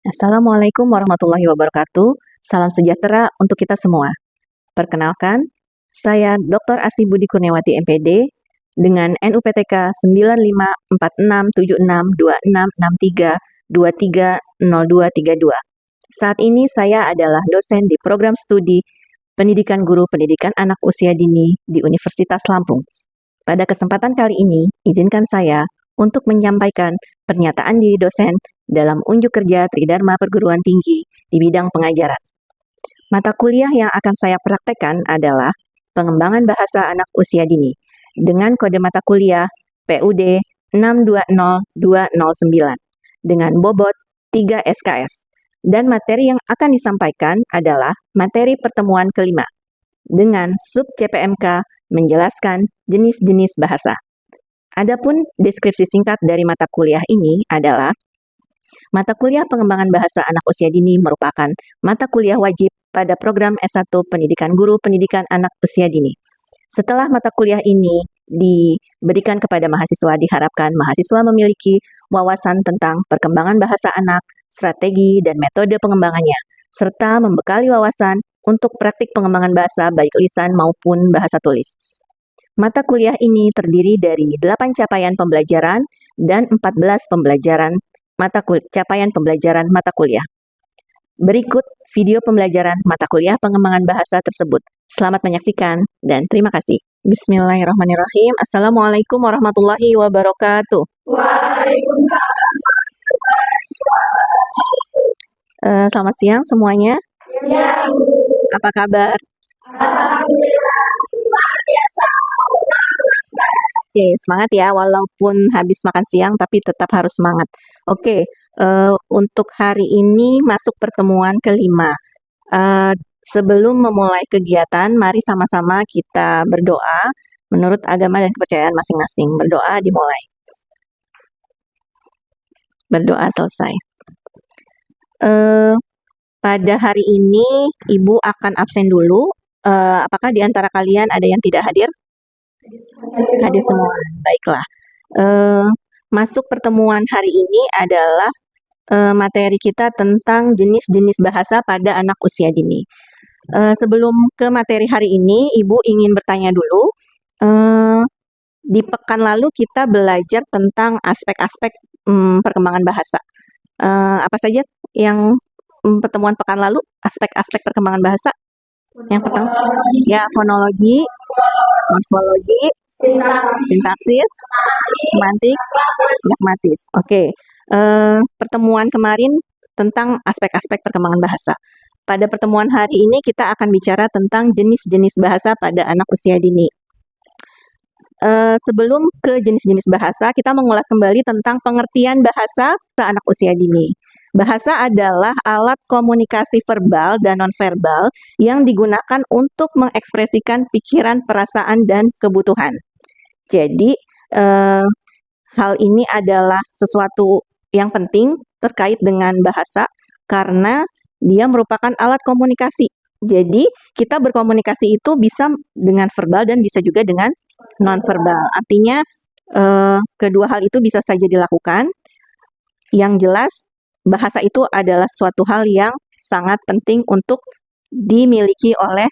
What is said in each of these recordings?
Assalamualaikum warahmatullahi wabarakatuh. Salam sejahtera untuk kita semua. Perkenalkan, saya Dr. Asti Budi Kurniawati MPD dengan NUPTK 9546262663230232. Saat ini saya adalah dosen di program studi Pendidikan Guru Pendidikan Anak Usia Dini di Universitas Lampung. Pada kesempatan kali ini, izinkan saya untuk menyampaikan pernyataan diri dosen dalam unjuk kerja Tridharma Perguruan Tinggi di bidang pengajaran. Mata kuliah yang akan saya praktekkan adalah pengembangan bahasa anak usia dini dengan kode mata kuliah PUD 620209 dengan bobot 3 SKS. Dan materi yang akan disampaikan adalah materi pertemuan kelima dengan sub CPMK menjelaskan jenis-jenis bahasa. Adapun deskripsi singkat dari mata kuliah ini adalah mata kuliah pengembangan bahasa anak usia dini merupakan mata kuliah wajib pada program S1 Pendidikan Guru Pendidikan Anak Usia Dini. Setelah mata kuliah ini diberikan kepada mahasiswa, diharapkan mahasiswa memiliki wawasan tentang perkembangan bahasa anak, strategi, dan metode pengembangannya, serta membekali wawasan untuk praktik pengembangan bahasa baik lisan maupun bahasa tulis. Mata kuliah ini terdiri dari 8 capaian pembelajaran dan 14 capaian pembelajaran mata kuliah. Berikut video pembelajaran mata kuliah pengembangan bahasa tersebut. Selamat menyaksikan dan terima kasih. Bismillahirrahmanirrahim. Assalamualaikum warahmatullahi wabarakatuh. Waalaikumsalam. Selamat siang semuanya. Siang. Apa kabar? Alhamdulillah. Luar biasa. Oke, semangat ya, walaupun habis makan siang tapi tetap harus semangat. Oke, untuk hari ini masuk pertemuan kelima. Sebelum memulai kegiatan, mari sama-sama kita berdoa menurut agama dan kepercayaan masing-masing. Berdoa dimulai. Berdoa selesai. Pada hari ini, Ibu akan absen dulu. Apakah di antara kalian ada yang tidak hadir? Hadir semua. Baiklah. Masuk pertemuan hari ini adalah materi kita tentang jenis-jenis bahasa pada anak usia dini. Sebelum ke materi hari ini, Ibu ingin bertanya dulu. Di pekan lalu kita belajar tentang aspek-aspek perkembangan bahasa. Apa saja yang pertemuan pekan lalu? Aspek-aspek perkembangan bahasa? Yang pertama, ya fonologi, morfologi, sintaksis, semantik, pragmatis. Oke. Pertemuan kemarin tentang aspek-aspek perkembangan bahasa. Pada pertemuan hari ini kita akan bicara tentang jenis-jenis bahasa pada anak usia dini. Sebelum ke jenis-jenis bahasa, kita mengulas kembali tentang pengertian bahasa anak usia dini. Bahasa adalah alat komunikasi verbal dan nonverbal yang digunakan untuk mengekspresikan pikiran, perasaan, dan kebutuhan. Jadi, hal ini adalah sesuatu yang penting terkait dengan bahasa karena dia merupakan alat komunikasi. Jadi, kita berkomunikasi itu bisa dengan verbal dan bisa juga dengan nonverbal. Artinya, kedua hal itu bisa saja dilakukan. Yang jelas, bahasa itu adalah suatu hal yang sangat penting untuk dimiliki oleh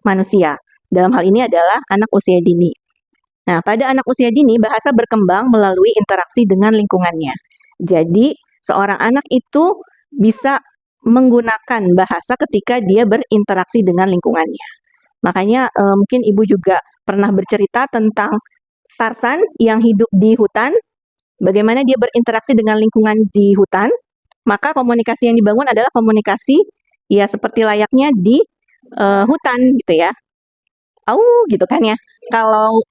manusia. Dalam hal ini adalah anak usia dini. Nah, pada anak usia dini, bahasa berkembang melalui interaksi dengan lingkungannya. Jadi, seorang anak itu bisa menggunakan bahasa ketika dia berinteraksi dengan lingkungannya. Makanya mungkin Ibu juga pernah bercerita tentang Tarzan yang hidup di hutan, bagaimana dia berinteraksi dengan lingkungan di hutan, maka komunikasi yang dibangun adalah komunikasi ya seperti layaknya di hutan gitu ya. Gitu kan ya. Kalau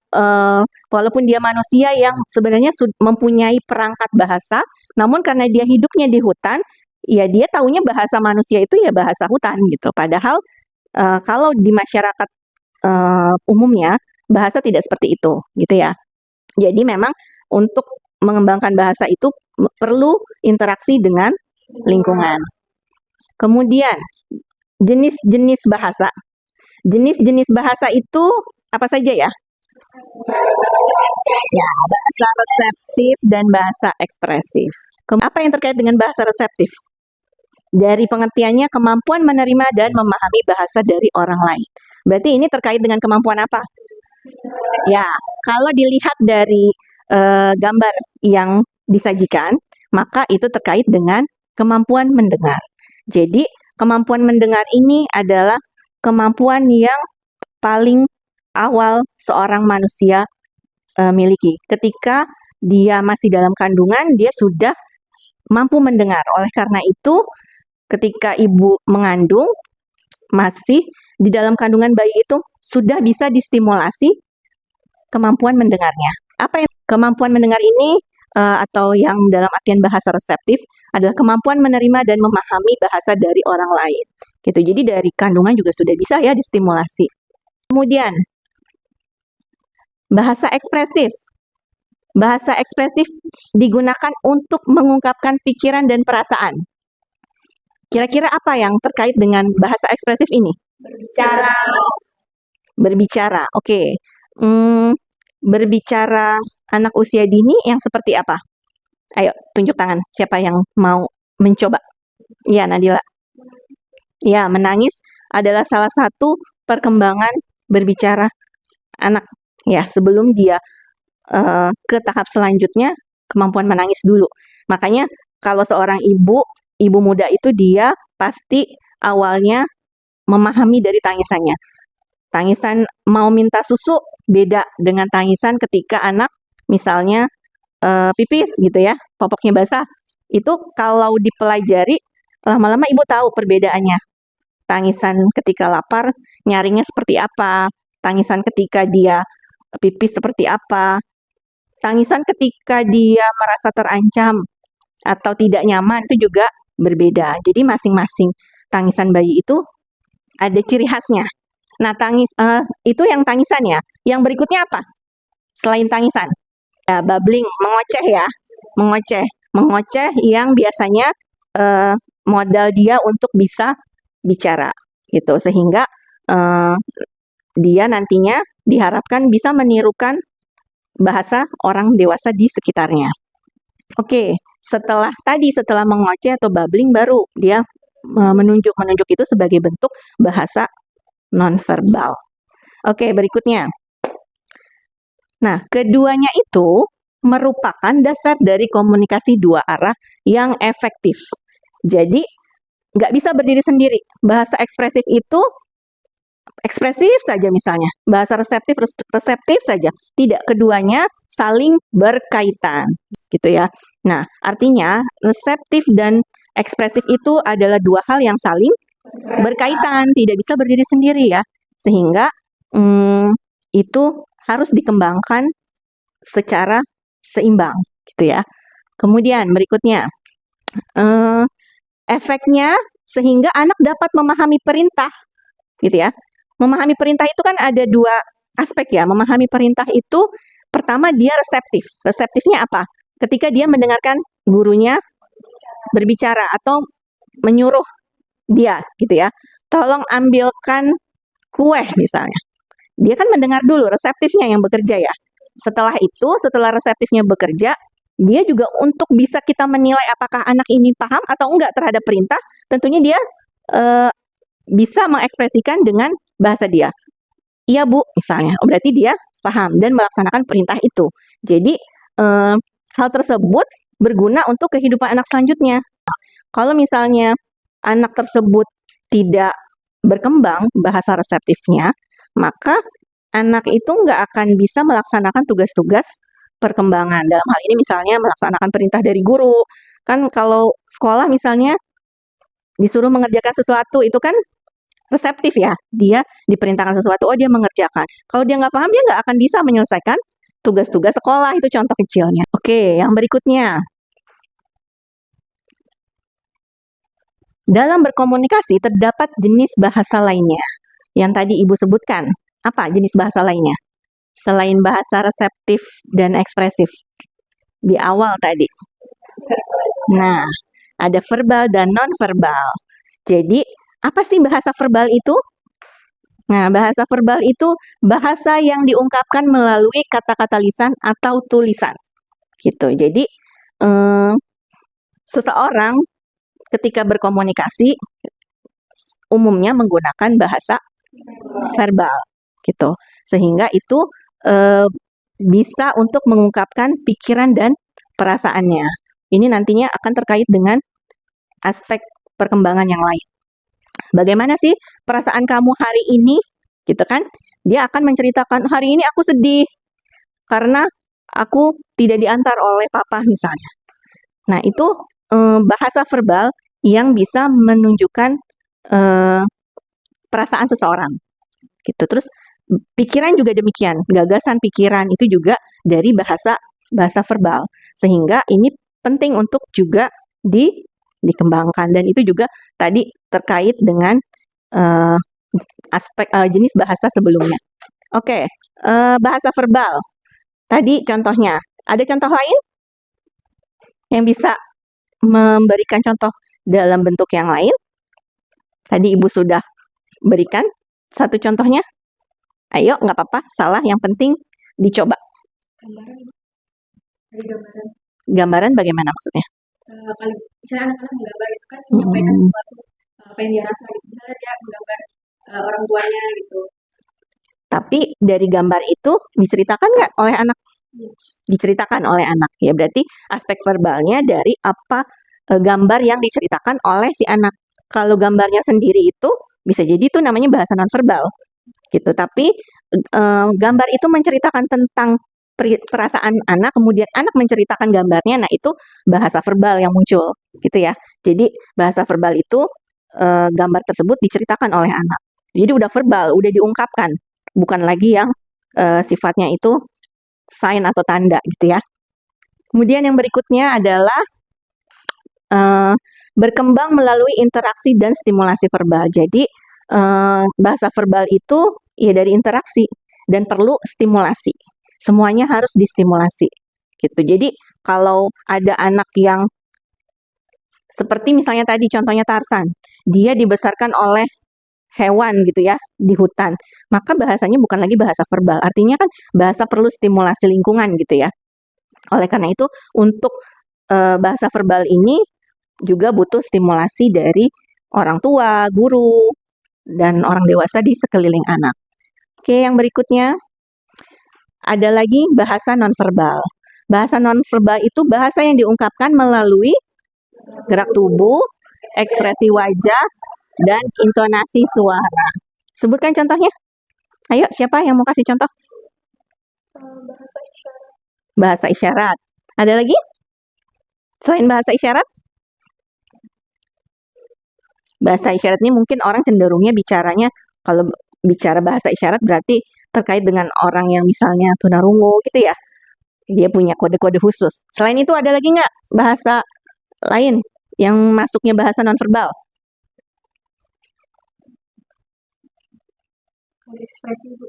walaupun dia manusia yang sebenarnya mempunyai perangkat bahasa, namun karena dia hidupnya di hutan, ya dia taunya bahasa manusia itu ya bahasa hutan gitu. Padahal kalau di masyarakat umumnya bahasa tidak seperti itu gitu ya. Jadi memang untuk mengembangkan bahasa itu perlu interaksi dengan lingkungan. Kemudian jenis-jenis bahasa. Jenis-jenis bahasa itu apa saja ya? Ya, bahasa reseptif dan bahasa ekspresif. Apa yang terkait dengan bahasa reseptif? Dari pengertiannya, kemampuan menerima dan memahami bahasa dari orang lain. Berarti ini terkait dengan kemampuan apa? Ya, kalau dilihat dari gambar yang disajikan, maka itu terkait dengan kemampuan mendengar. Jadi, kemampuan mendengar ini adalah kemampuan yang paling awal seorang manusia miliki. Ketika dia masih dalam kandungan, dia sudah mampu mendengar. Oleh karena itu, ketika ibu mengandung, masih di dalam kandungan bayi itu sudah bisa distimulasi kemampuan mendengarnya. Apa yang kemampuan mendengar ini atau yang dalam artian bahasa reseptif adalah kemampuan menerima dan memahami bahasa dari orang lain. Gitu. Jadi dari kandungan juga sudah bisa ya distimulasi. Kemudian bahasa ekspresif. Bahasa ekspresif digunakan untuk mengungkapkan pikiran dan perasaan. Kira-kira apa yang terkait dengan bahasa ekspresif ini? Berbicara. Berbicara, oke. Berbicara anak usia dini yang seperti apa? Ayo, tunjuk tangan. Siapa yang mau mencoba? Ya, Nadila. Ya, menangis adalah salah satu perkembangan berbicara anak. Ya, sebelum dia ke tahap selanjutnya, kemampuan menangis dulu. Makanya kalau seorang ibu muda itu dia pasti awalnya memahami dari tangisannya. Tangisan mau minta susu beda dengan tangisan ketika anak misalnya pipis gitu ya, popoknya basah. Itu kalau dipelajari, lama-lama ibu tahu perbedaannya. Tangisan ketika lapar, nyaringnya seperti apa. Tangisan ketika dia pipis seperti apa. Tangisan ketika dia merasa terancam atau tidak nyaman itu juga berbeda. Jadi masing-masing tangisan bayi itu ada ciri khasnya. Nah, itu yang tangisan ya. Yang berikutnya apa? Selain tangisan, ya babbling, mengoceh ya, mengoceh yang biasanya modal dia untuk bisa bicara, gitu. Sehingga dia nantinya diharapkan bisa menirukan bahasa orang dewasa di sekitarnya. Oke, setelah mengoceh atau babbling baru dia menunjuk itu sebagai bentuk bahasa nonverbal. Oke, berikutnya. Nah, keduanya itu merupakan dasar dari komunikasi dua arah yang efektif. Jadi, nggak bisa berdiri sendiri. Bahasa ekspresif itu ekspresif saja misalnya. Bahasa reseptif saja. Tidak, keduanya saling berkaitan. Gitu ya. Nah, artinya reseptif dan ekspresif itu adalah dua hal yang saling berkaitan, tidak bisa berdiri sendiri ya. Sehingga itu harus dikembangkan secara seimbang gitu ya. Kemudian berikutnya, efeknya sehingga anak dapat memahami perintah gitu ya. Memahami perintah itu kan ada dua aspek ya. Memahami perintah itu pertama dia reseptif. Reseptifnya apa? Ketika dia mendengarkan gurunya berbicara atau menyuruh dia gitu ya. Tolong ambilkan kue misalnya. Dia kan mendengar dulu, reseptifnya yang bekerja ya. Setelah itu, setelah reseptifnya bekerja, dia juga untuk bisa kita menilai apakah anak ini paham atau enggak terhadap perintah, tentunya dia bisa mengekspresikan dengan bahasa dia. Iya Bu, misalnya. Oh, berarti dia paham dan melaksanakan perintah itu. Jadi, hal tersebut berguna untuk kehidupan anak selanjutnya. Kalau misalnya anak tersebut tidak berkembang bahasa reseptifnya, maka anak itu nggak akan bisa melaksanakan tugas-tugas perkembangan. Dalam hal ini misalnya melaksanakan perintah dari guru. Kan kalau sekolah misalnya disuruh mengerjakan sesuatu, itu kan reseptif ya. Dia diperintahkan sesuatu, oh dia mengerjakan. Kalau dia nggak paham, dia nggak akan bisa menyelesaikan tugas-tugas sekolah. Itu contoh kecilnya. Oke, yang berikutnya. Dalam berkomunikasi terdapat jenis bahasa lainnya yang tadi Ibu sebutkan. Apa jenis bahasa lainnya? Selain bahasa reseptif dan ekspresif di awal tadi. Nah, ada verbal dan non-verbal. Jadi, apa sih bahasa verbal itu? Nah, bahasa verbal itu bahasa yang diungkapkan melalui kata-kata lisan atau tulisan. Gitu. Jadi, seseorang ketika berkomunikasi umumnya menggunakan bahasa verbal gitu. Sehingga itu bisa untuk mengungkapkan pikiran dan perasaannya. Ini nantinya akan terkait dengan aspek perkembangan yang lain. Bagaimana sih perasaan kamu hari ini? Gitu kan? Dia akan menceritakan, hari ini aku sedih karena aku tidak diantar oleh papa misalnya. Nah, itu bahasa verbal yang bisa menunjukkan perasaan seseorang. Gitu. Terus pikiran juga demikian, gagasan pikiran itu juga dari bahasa verbal. Sehingga ini penting untuk juga dikembangkan, dan itu juga tadi terkait dengan aspek jenis bahasa sebelumnya. Oke, bahasa verbal. Tadi contohnya. Ada contoh lain yang bisa memberikan contoh dalam bentuk yang lain? Tadi Ibu sudah berikan satu contohnya. Ayo, nggak apa-apa, salah, yang penting dicoba. Gambaran. Gambaran bagaimana maksudnya? Kalau misalnya anak-anak menggambar itu kan menyampaikan sesuatu apa yang dia rasa gitu. Misalnya dia menggambar orang tuanya gitu. Tapi dari gambar itu diceritakan nggak oleh anak? Diceritakan oleh anak. Ya berarti aspek verbalnya dari apa gambar yang diceritakan oleh si anak. Kalau gambarnya sendiri itu bisa jadi itu namanya bahasa nonverbal. Gitu. Tapi gambar itu menceritakan tentang perasaan anak, kemudian anak menceritakan gambarnya, nah itu bahasa verbal yang muncul, gitu ya. Jadi bahasa verbal itu gambar tersebut diceritakan oleh anak. Jadi udah verbal, udah diungkapkan, bukan lagi yang sifatnya itu sign atau tanda, gitu ya. Kemudian yang berikutnya adalah berkembang melalui interaksi dan stimulasi verbal. Jadi bahasa verbal itu ya dari interaksi dan perlu stimulasi. Semuanya harus distimulasi. Gitu. Jadi kalau ada anak yang seperti misalnya tadi contohnya Tarsan, dia dibesarkan oleh hewan gitu ya di hutan, maka bahasanya bukan lagi bahasa verbal. Artinya kan bahasa perlu stimulasi lingkungan gitu ya. Oleh karena itu untuk bahasa verbal ini juga butuh stimulasi dari orang tua, guru, dan orang dewasa di sekeliling anak. Oke, yang berikutnya ada lagi bahasa nonverbal. Bahasa nonverbal itu bahasa yang diungkapkan melalui gerak tubuh, ekspresi wajah, dan intonasi suara. Sebutkan contohnya. Ayo, siapa yang mau kasih contoh? Bahasa isyarat. Bahasa isyarat. Ada lagi? Selain bahasa isyarat? Bahasa isyarat ini mungkin orang cenderungnya bicaranya, kalau bicara bahasa isyarat berarti terkait dengan orang yang misalnya tunarungu gitu ya. Dia punya kode-kode khusus. Selain itu ada lagi nggak bahasa lain yang masuknya bahasa nonverbal? Ada ekspresi, Bu.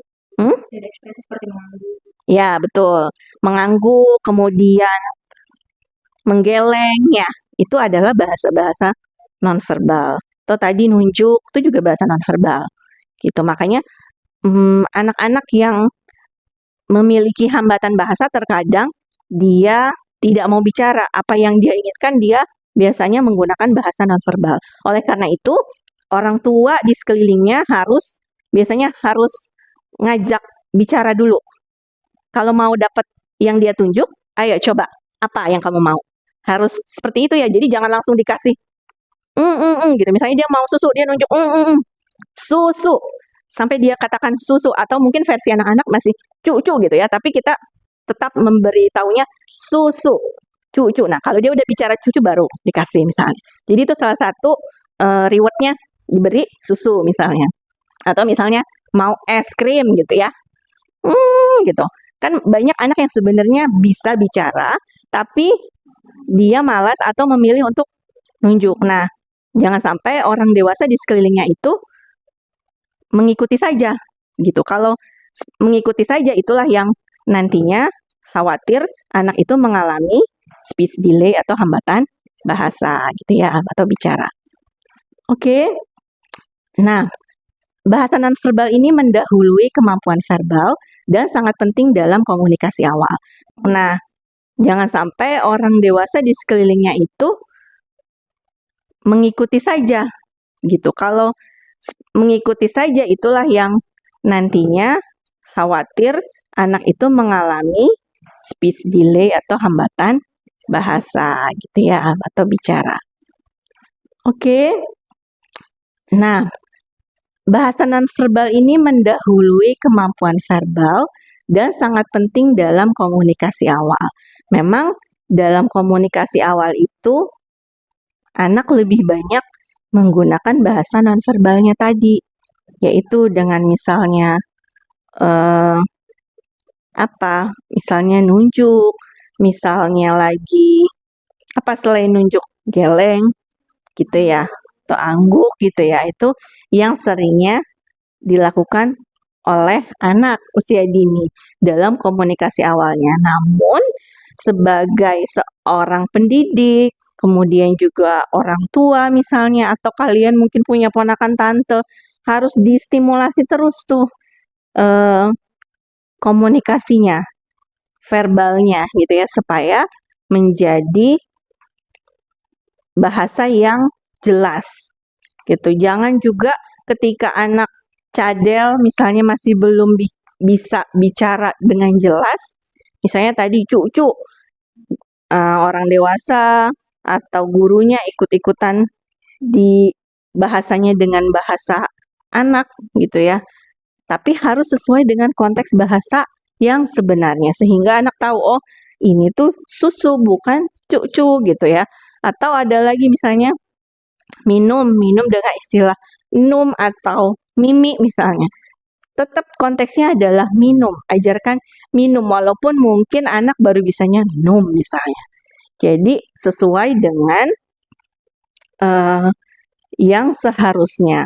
Ada ekspresi seperti mengangguk. Ya, betul. Mengangguk, kemudian menggeleng, ya. Itu adalah bahasa-bahasa nonverbal. Atau tadi nunjuk, itu juga bahasa nonverbal. Gitu. Makanya anak-anak yang memiliki hambatan bahasa terkadang dia tidak mau bicara. Apa yang dia inginkan dia biasanya menggunakan bahasa nonverbal. Oleh karena itu, orang tua di sekelilingnya biasanya harus ngajak bicara dulu. Kalau mau dapat yang dia tunjuk, ayo coba apa yang kamu mau. Harus seperti itu ya. Jadi jangan langsung dikasih gitu. Misalnya dia mau susu, dia nunjuk susu. Sampai dia katakan susu, atau mungkin versi anak-anak masih cucu gitu ya, tapi kita tetap memberitahunya susu, cucu. Nah, kalau dia udah bicara cucu baru dikasih misalnya. Jadi itu salah satu rewardnya diberi susu misalnya. Atau misalnya mau es krim gitu ya. Gitu. Kan banyak anak yang sebenarnya bisa bicara, tapi dia malas atau memilih untuk nunjuk. Nah, jangan sampai orang dewasa di sekelilingnya itu mengikuti saja gitu. Kalau mengikuti saja itulah yang nantinya khawatir anak itu mengalami speech delay atau hambatan bahasa gitu ya, atau bicara. Oke. Nah, bahasa nonverbal ini mendahului kemampuan verbal dan sangat penting dalam komunikasi awal. Nah, jangan sampai orang dewasa di sekelilingnya itu mengikuti saja gitu. Kalau mengikuti saja itulah yang nantinya khawatir anak itu mengalami speech delay atau hambatan bahasa gitu ya, atau bicara. Oke. Nah, bahasa nonverbal ini mendahului kemampuan verbal dan sangat penting dalam komunikasi awal. Memang dalam komunikasi awal itu anak lebih banyak menggunakan bahasa nonverbalnya tadi, yaitu dengan misalnya misalnya nunjuk, misalnya lagi selain nunjuk, geleng gitu ya, atau angguk gitu ya, itu yang seringnya dilakukan oleh anak usia dini dalam komunikasi awalnya. Namun sebagai seorang pendidik, kemudian juga orang tua misalnya, atau kalian mungkin punya ponakan tante, harus distimulasi terus tuh komunikasinya, verbalnya gitu ya, supaya menjadi bahasa yang jelas gitu. Jangan juga ketika anak cadel misalnya masih belum bisa bicara dengan jelas, misalnya tadi cucu, orang dewasa atau gurunya ikut-ikutan di bahasanya dengan bahasa anak gitu ya. Tapi harus sesuai dengan konteks bahasa yang sebenarnya, sehingga anak tahu, oh ini tuh susu bukan cucu gitu ya. Atau ada lagi misalnya minum dengan istilah num atau mimi misalnya. Tetap konteksnya adalah minum, ajarkan minum walaupun mungkin anak baru bisanya num misalnya. Jadi sesuai dengan yang seharusnya.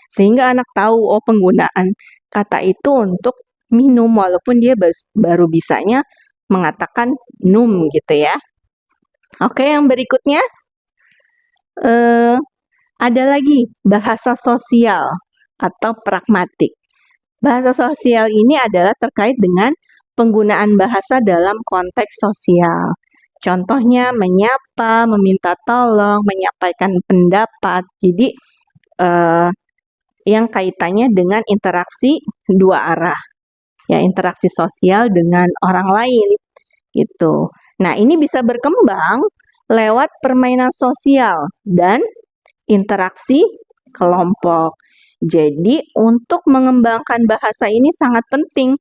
Sehingga anak tahu, oh penggunaan kata itu untuk minum walaupun dia baru bisanya mengatakan num gitu ya. Oke, yang berikutnya ada lagi bahasa sosial atau pragmatik. Bahasa sosial ini adalah terkait dengan penggunaan bahasa dalam konteks sosial. Contohnya menyapa, meminta tolong, menyampaikan pendapat. Jadi yang kaitannya dengan interaksi dua arah. Ya, interaksi sosial dengan orang lain gitu. Nah, ini bisa berkembang lewat permainan sosial dan interaksi kelompok. Jadi, untuk mengembangkan bahasa ini sangat penting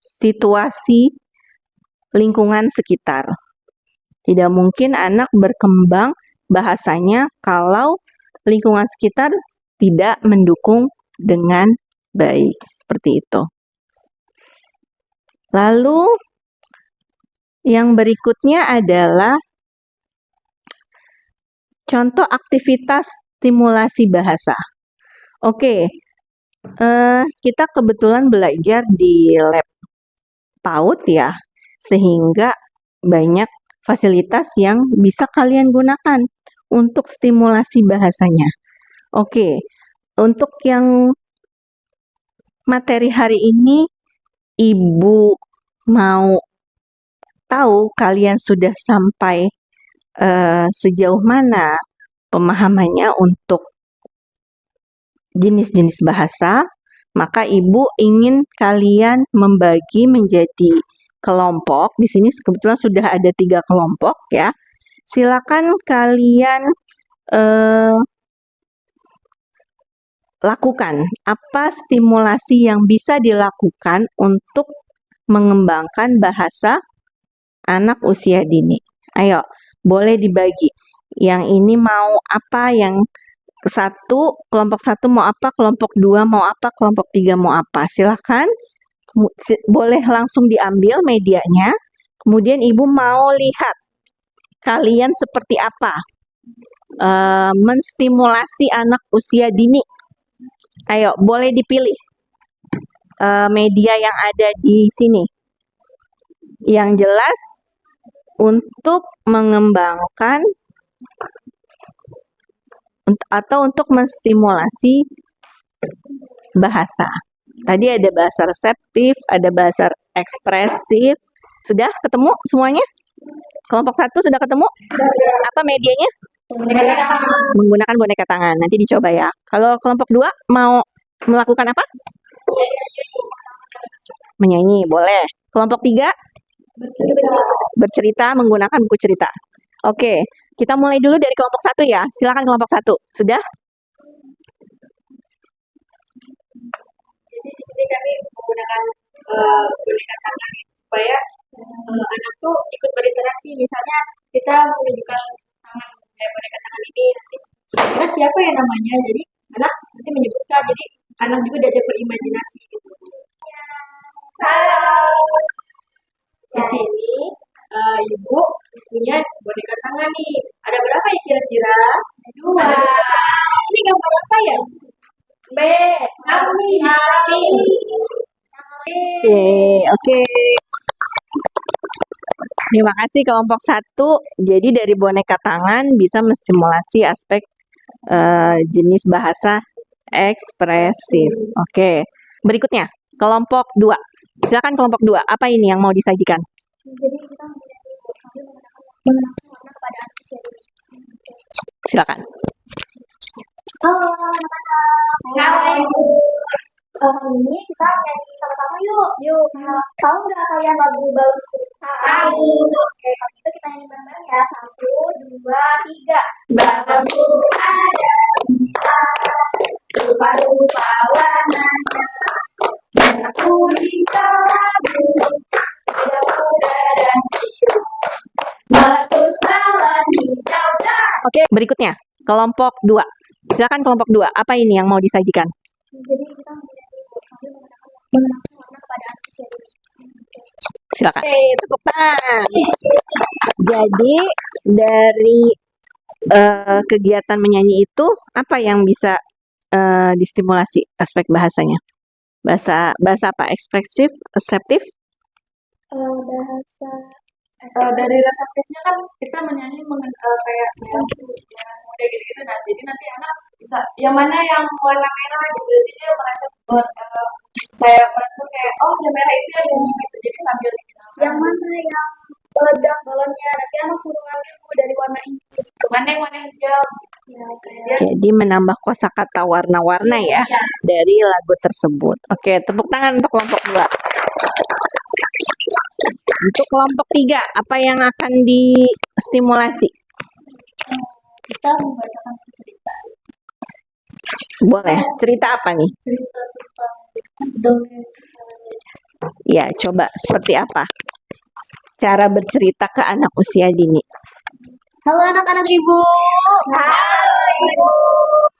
situasi lingkungan sekitar. Tidak mungkin anak berkembang bahasanya kalau lingkungan sekitar tidak mendukung dengan baik. Seperti itu. Lalu, yang berikutnya adalah contoh aktivitas stimulasi bahasa. Oke, kita kebetulan belajar di lab PAUD ya, sehingga banyak fasilitas yang bisa kalian gunakan untuk stimulasi bahasanya. Oke, untuk yang materi hari ini, Ibu mau tahu kalian sudah sampai sejauh mana pemahamannya untuk jenis-jenis bahasa, maka Ibu ingin kalian membagi menjadi kelompok. Di sini kebetulan sudah ada 3 kelompok ya. Silakan kalian lakukan apa stimulasi yang bisa dilakukan untuk mengembangkan bahasa anak usia dini. Ayo, boleh dibagi. Yang ini mau apa, yang kelompok 1 mau apa, kelompok 2 mau apa, kelompok 3 mau apa. Silakan, boleh langsung diambil medianya. Kemudian Ibu mau lihat kalian seperti apa menstimulasi anak usia dini. Ayo, boleh dipilih media yang ada di sini. Yang jelas untuk mengembangkan atau untuk menstimulasi bahasa. Tadi ada bahasa reseptif, ada bahasa ekspresif. Sudah ketemu semuanya? Kelompok 1 sudah ketemu? Apa medianya? Menggunakan boneka tangan. Nanti dicoba ya. Kalau kelompok 2 mau melakukan apa? Menyanyi, boleh. Kelompok 3 bercerita menggunakan buku cerita. Oke, kita mulai dulu dari kelompok 1 ya. Silakan kelompok 1. Sudah? Jadi di sini kami menggunakan boneka tangan supaya anak tuh ikut berinteraksi. Misalnya kita menunjukkan tangan kayak boneka tangan ini, nanti kira siapa ya namanya. Jadi anak nanti menyebutkan. Jadi anak juga diajak berimajinasi gitu. Halo. Di sini ibu punya boneka tangan nih. Ada berapa ya kira-kira? 2. Ini gambar apa ya? B. Kami. Oke. Terima kasih kelompok 1. Jadi dari boneka tangan bisa menstimulasi aspek jenis bahasa ekspresif. Oke. Berikutnya, kelompok 2. Silakan kelompok 2. Apa ini yang mau disajikan? Jadi kita menggunakan warna pada anak usia dini. Silakan. Halo anak-anak. Halo. Hari ini kita nyanyi sama-sama yuk. Yuk. Tahu nggak kalian lagu Balon Cerita? Tahu. Oke, kalau gitu kita nyanyi bareng ya. 1, 2, 3. Balonku ada cerita, rupa-rupa warnanya. Dan aku dikelabu, tidak muda dan biru. Meletus balon hijau dan. Oke, berikutnya kelompok 2. Silakan kelompok 2. Apa ini yang mau disajikan? Jadi kita sambil menggunakan warna pada anak usia dini. Silakan. Oke, tepuk tangan. Jadi dari kegiatan menyanyi itu apa yang bisa distimulasi aspek bahasanya? Bahasa apa? Ekspresif, reseptif? Bahasa dari reseptifnya kan kita menyanyi kayak udah gitu-gitu, nah jadi nanti anak bisa yang mana yang warna merah gitu, jadi dia merasa kayak merasa kayak oh yang merah itu yang ini gitu, jadi sambil yang mana yang meledak balonnya, nanti anak suruh ngambil dari warna ini gitu. Mana yang warna hijau ya, jadi menambah kosakata warna-warna ya dari lagu tersebut. Oke, tepuk tangan untuk kelompok 2. Untuk kelompok 3, apa yang akan distimulasi? Kita membacakan cerita. Boleh. Cerita apa nih? Cerita tentang dongeng. Ya, coba seperti apa cara bercerita ke anak usia dini? Halo anak-anak ibu. Halo ibu.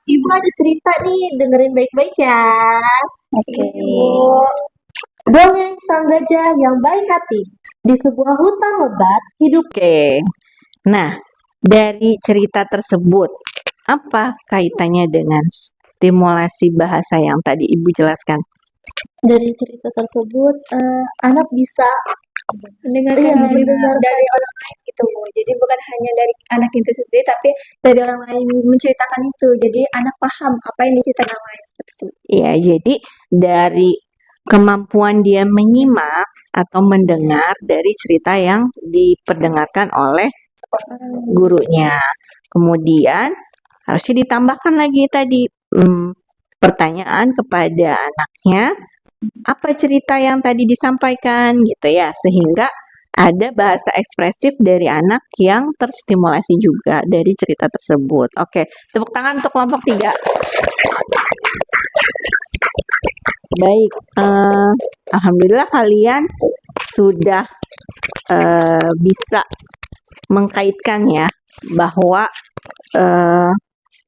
Ibu ada cerita nih, dengerin baik-baik ya. Oke. Dongeng sang gajah yang baik hati. Di sebuah hutan lebat hidup. Oke. Nah, dari cerita tersebut, apa kaitannya dengan stimulasi bahasa yang tadi Ibu jelaskan? Dari cerita tersebut, anak bisa mendengarkan dari orang lain gitu. Jadi bukan hanya dari anak itu sendiri, tapi dari orang lain menceritakan itu. Jadi anak paham apa yang diceritakan orang lain seperti itu. Iya, jadi dari kemampuan dia menyimak atau mendengar dari cerita yang diperdengarkan oleh gurunya. Kemudian harusnya ditambahkan lagi tadi pertanyaan kepada anaknya, apa cerita yang tadi disampaikan gitu ya, sehingga ada bahasa ekspresif dari anak yang terstimulasi juga dari cerita tersebut. Oke, tepuk tangan untuk kelompok 3. Baik, alhamdulillah kalian sudah bisa mengkaitkan ya bahwa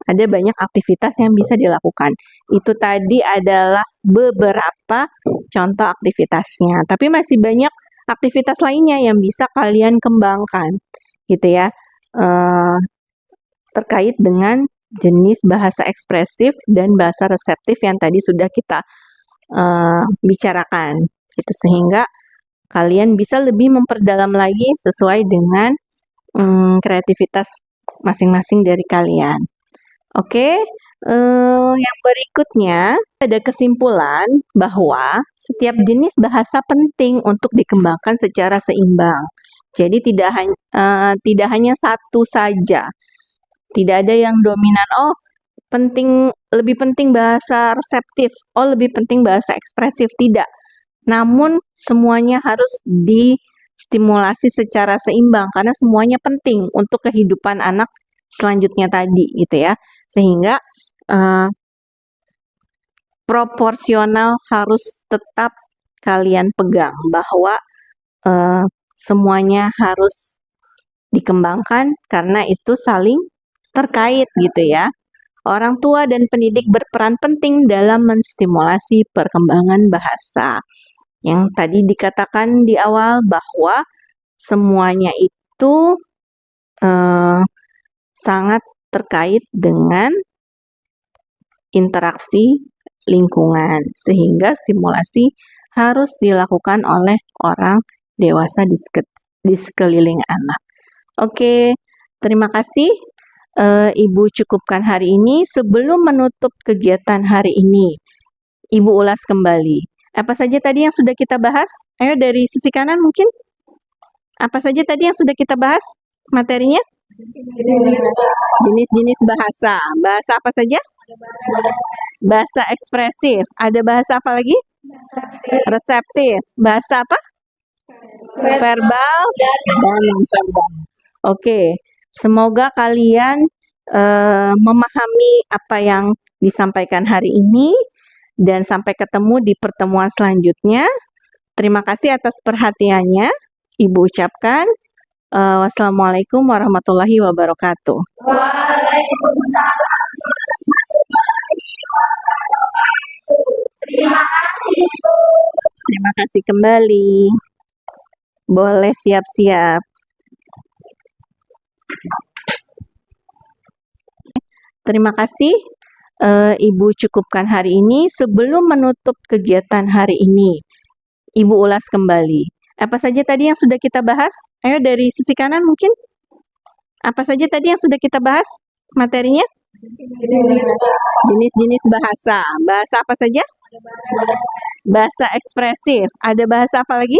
ada banyak aktivitas yang bisa dilakukan. Itu tadi adalah beberapa contoh aktivitasnya, tapi masih banyak aktivitas lainnya yang bisa kalian kembangkan, gitu ya, terkait dengan jenis bahasa ekspresif dan bahasa reseptif yang tadi sudah kita bicarakan, gitu, sehingga kalian bisa lebih memperdalam lagi sesuai dengan kreativitas masing-masing dari kalian. Oke, yang berikutnya ada kesimpulan bahwa setiap jenis bahasa penting untuk dikembangkan secara seimbang. Jadi tidak hanya satu saja, tidak ada yang dominan. Oh, lebih penting bahasa reseptif. Oh, lebih penting bahasa ekspresif. Tidak. Namun semuanya harus distimulasi secara seimbang karena semuanya penting untuk kehidupan anak selanjutnya tadi, gitu ya. Sehingga proporsional harus tetap kalian pegang bahwa semuanya harus dikembangkan karena itu saling terkait gitu ya. Orang tua dan pendidik berperan penting dalam menstimulasi perkembangan bahasa. Yang tadi dikatakan di awal bahwa semuanya itu sangat terkait dengan interaksi lingkungan, sehingga stimulasi harus dilakukan oleh orang dewasa di sekeliling anak. Oke, terima kasih. Ibu cukupkan hari ini. Sebelum menutup kegiatan hari ini, Ibu ulas kembali. Apa saja tadi yang sudah kita bahas? Ayo dari sisi kanan mungkin. Apa saja tadi yang sudah kita bahas materinya? Jenis-jenis bahasa. Bahasa apa saja? Bahasa ekspresif. Ada bahasa apa lagi? Reseptif. Bahasa apa? Verbal dan non-verbal. Oke, semoga kalian memahami apa yang disampaikan hari ini dan sampai ketemu di pertemuan selanjutnya. Terima kasih atas perhatiannya. Ibu ucapkan wassalamualaikum warahmatullahi wabarakatuh. Waalaikumsalam. Terima kasih. Terima kasih kembali. Boleh siap-siap. Terima kasih. Ibu cukupkan hari ini. Sebelum menutup kegiatan hari ini, Ibu ulas kembali. Apa saja tadi yang sudah kita bahas? Ayo dari sisi kanan mungkin. Apa saja tadi yang sudah kita bahas materinya? Jenis-jenis bahasa. Bahasa apa saja? Bahasa ekspresif. Ada bahasa apa lagi?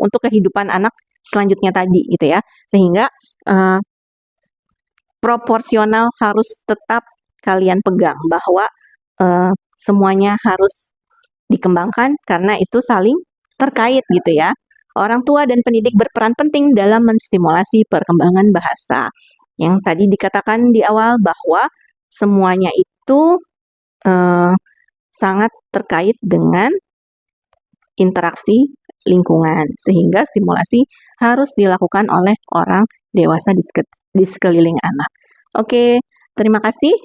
Untuk kehidupan anak selanjutnya tadi, gitu ya. Sehingga proporsional harus tetap kalian pegang bahwa semuanya harus dikembangkan karena itu saling terkait gitu ya. Orang tua dan pendidik berperan penting dalam menstimulasi perkembangan bahasa. Yang tadi dikatakan di awal bahwa semuanya itu sangat terkait dengan interaksi lingkungan, sehingga stimulasi harus dilakukan oleh orang dewasa di sekeliling anak. Oke, terima kasih.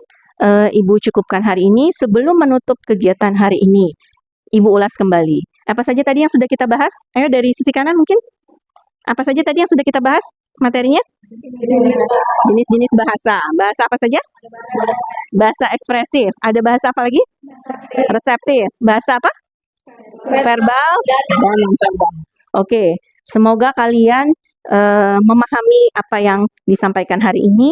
Ibu cukupkan hari ini. Sebelum menutup kegiatan hari ini, Ibu ulas kembali. Apa saja tadi yang sudah kita bahas? Ayo dari sisi kanan mungkin. Apa saja tadi yang sudah kita bahas materinya? Jenis-jenis bahasa. Bahasa apa saja? Bahasa ekspresif. Ada bahasa apa lagi? Reseptif. Bahasa apa? Verbal dan non-verbal. Oke, semoga kalian memahami apa yang disampaikan hari ini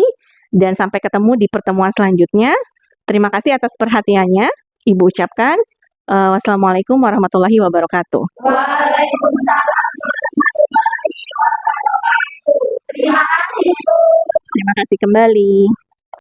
dan sampai ketemu di pertemuan selanjutnya. Terima kasih atas perhatiannya. Ibu ucapkan wassalamualaikum warahmatullahi wabarakatuh. Waalaikumsalam. Terima kasih. Terima kasih kembali.